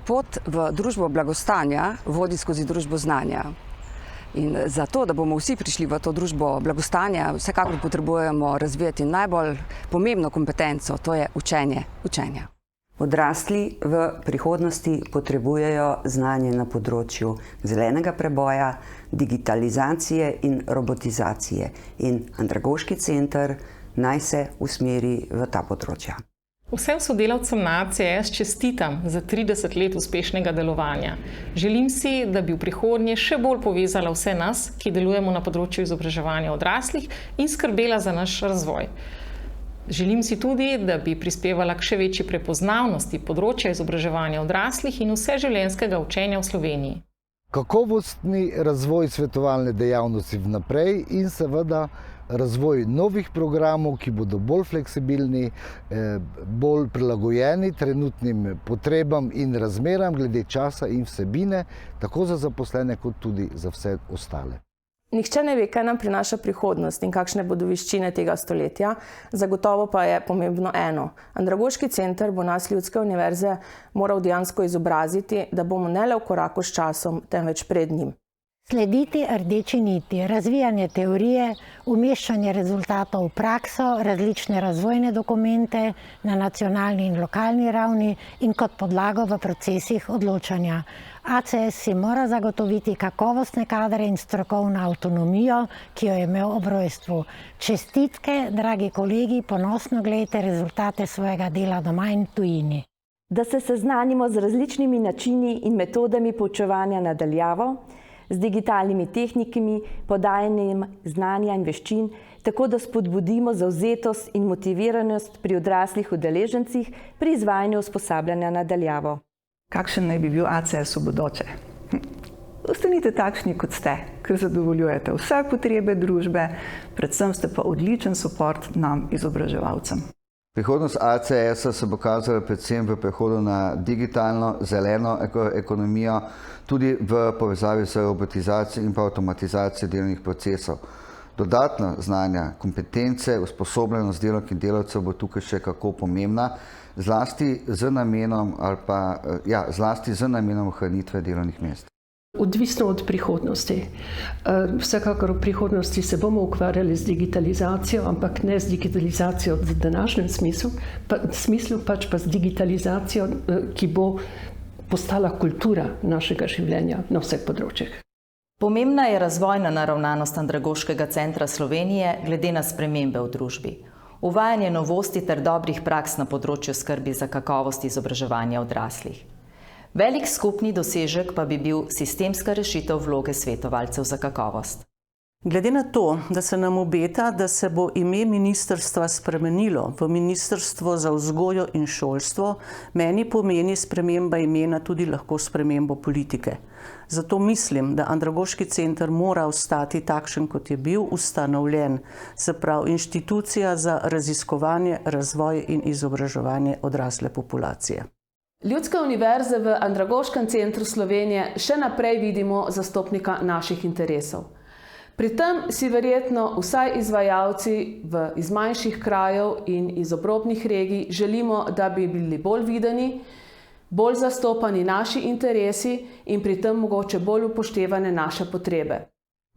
Pot v družbo blagostanja vodi skozi družbo znanja. In zato, da bomo vsi prišli v to družbo blagostanja, vsekakor potrebujemo razvijati najbolj pomembno kompetenco, to je učenje učenja. Odrasli v prihodnosti potrebujejo znanje na področju zelenega preboja, digitalizacije in robotizacije. In Andragoški center naj se usmeri v ta področja. Vsem sodelavcem na ACS čestitam za 30 let uspešnega delovanja. Želim si, da bi v prihodnje še bolj povezala vse nas, ki delujemo na področju izobraževanja odraslih in skrbela za naš razvoj. Želim si tudi, da bi prispevala k še večji prepoznavnosti področja izobraževanja odraslih in vseživljenjskega učenja v Sloveniji. Kakovostni razvoj svetovalne dejavnosti vnaprej in seveda razvoj novih programov, ki bodo bolj fleksibilni, bolj prilagojeni trenutnim potrebam in razmeram glede časa in vsebine, tako za zaposlene kot tudi za vse ostale. Nihče ne ve, kaj nam prinaša prihodnost in kakšne bodo veščine tega stoletja, zagotovo pa je pomembno eno. Andragoški center bo nas Ljudske univerze moral dejansko izobraziti, da bomo ne le v koraku s časom, temveč pred njim. Slediti rdeči niti, razvijanje teorije, umeščanje rezultatov v prakso, različne razvojne dokumente na nacionalni in lokalni ravni in kot podlago v procesih odločanja. ACS si mora zagotoviti kakovostne kadre in strokovno avtonomijo, ki jo je imel ob rojstvu. Čestitke, dragi kolegi, ponosno gledajte rezultate svojega dela doma in tujini. Da se seznanimo z različnimi načini in metodami poučevanja na daljavo, z digitalnimi tehnikami, podajanjem znanja in veščin, tako da spodbudimo zavzetost in motiviranost pri odraslih udeležencih pri izvajanju usposabljanja na daljavo. Kakšen naj bi bil ACS v bodoče? Ostanite takšni, kot ste, ker zadovoljujete vse potrebe družbe, predvsem ste pa odličen suport nam, izobraževalcem. Prihodnost ACS-a se bo kazala predvsem v prehodu na digitalno, zeleno ekonomijo, tudi v povezavi z robotizacijo in pa avtomatizacijo delovnih procesov. Dodatna znanja, kompetence, usposobljenost delavk in delavcev bo tukaj še kako pomembna, zlasti z namenom ohranitve delovnih mest. Odvisno od prihodnosti. Vsekakor v prihodnosti se bomo ukvarjali z digitalizacijo, ampak ne z digitalizacijo v današnjem smislu, pač pa z digitalizacijo, ki bo postala kultura našega življenja na vseh področjih. Pomembna je razvojna naravnanost Andragoškega centra Slovenije glede na spremembe v družbi. Uvajanje novosti ter dobrih praks na področju skrbi za kakovost izobraževanja odraslih. Velik skupni dosežek pa bi bil sistemska rešitev vloge svetovalcev za kakovost. Glede na to, da se nam obeta, da se bo ime ministrstva spremenilo v Ministrstvo za vzgojo in šolstvo, meni pomeni sprememba imena tudi lahko spremembo politike. Zato mislim, da Andragoški center mora ostati takšen, kot je bil ustanovljen, se pravi inštitucija za raziskovanje, razvoj in izobraževanje odrasle populacije. Ljudske univerze v Andragoškem centru Slovenije še naprej vidimo zastopnika naših interesov. Pri tem si verjetno vsaj izvajalci iz manjših krajev in iz obrobnih regij želimo, da bi bili bolj videni, bolj zastopani naši interesi in pri tem mogoče bolj upoštevane naše potrebe.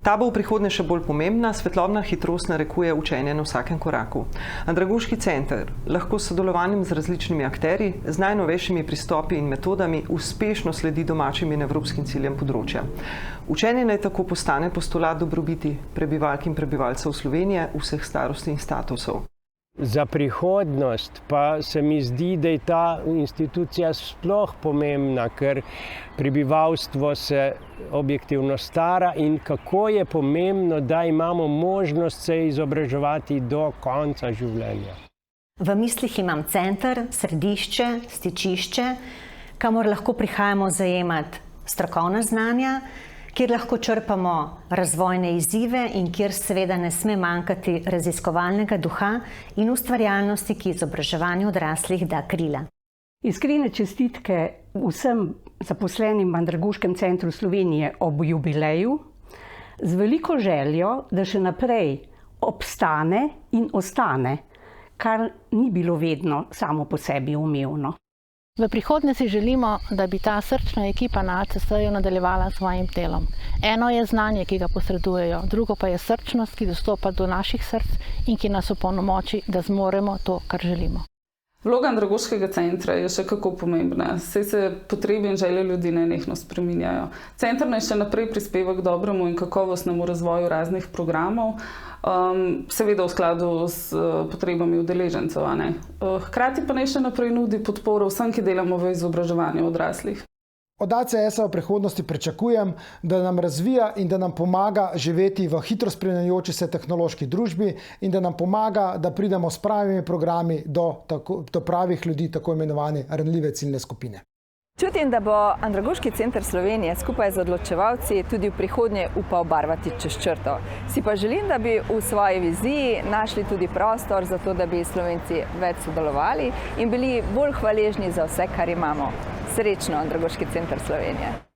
Ta bo v prihodnje še bolj pomembna, svetlobna hitrost narekuje učenje na vsakem koraku. Andragoški center lahko s sodelovanjem z različnimi akterji, z najnovejšimi pristopi in metodami uspešno sledi domačim in evropskim ciljem področja. Učenje naj tako postane postulat dobrobiti prebivalk in prebivalcev Slovenije vseh starosti in statusov. Za prihodnost pa se mi zdi, da je ta institucija sploh pomembna, ker prebivalstvo se objektivno stara in kako je pomembno, da imamo možnost se izobraževati do konca življenja. V mislih imam center, središče, stičišče, kamor lahko prihajamo zajemati strokovna znanja, kjer lahko črpamo razvojne izzive in kjer seveda ne sme manjkati raziskovalnega duha in ustvarjalnosti, ki izobraževanju odraslih da krila. Iskrene čestitke vsem zaposlenim v Andragoškem centru Slovenije ob jubileju, z veliko željo, da še naprej obstane in ostane, kar ni bilo vedno samo po sebi umevno. V prihodnje si želimo, da bi ta srčna ekipa na ACS-ju nadaljevala s svojim delom. Eno je znanje, ki ga posredujejo, drugo pa je srčnost, ki dostopa do naših src in ki nas opolnomoči, da zmoremo to, kar želimo. Vloga Andragoškega centra je še kako pomembna, saj se potrebe in želje ljudi nenehno spreminjajo. Center naj še naprej prispeva k dobremu in kakovostnemu razvoju raznih programov, seveda v skladu s potrebami udeležencev. Hkrati pa naj še naprej nudi podporo vsem, ki delamo v izobraževanju odraslih. Od ACS-a v prihodnosti pričakujem, da nam razvija in da nam pomaga živeti v hitro spreminjajoči se tehnološki družbi in da nam pomaga, da pridemo s pravimi programi do pravih ljudi, tako imenovane ranljive ciljne skupine. Čutim, da bo Andragoški center Slovenije skupaj z odločevalci tudi v prihodnje upal barvati čez črto. Si pa želim, da bi v svoji viziji našli tudi prostor za to, da bi Slovenci več sodelovali in bili bolj hvaležni za vse, kar imamo. Srečno, Andragoški center Slovenije!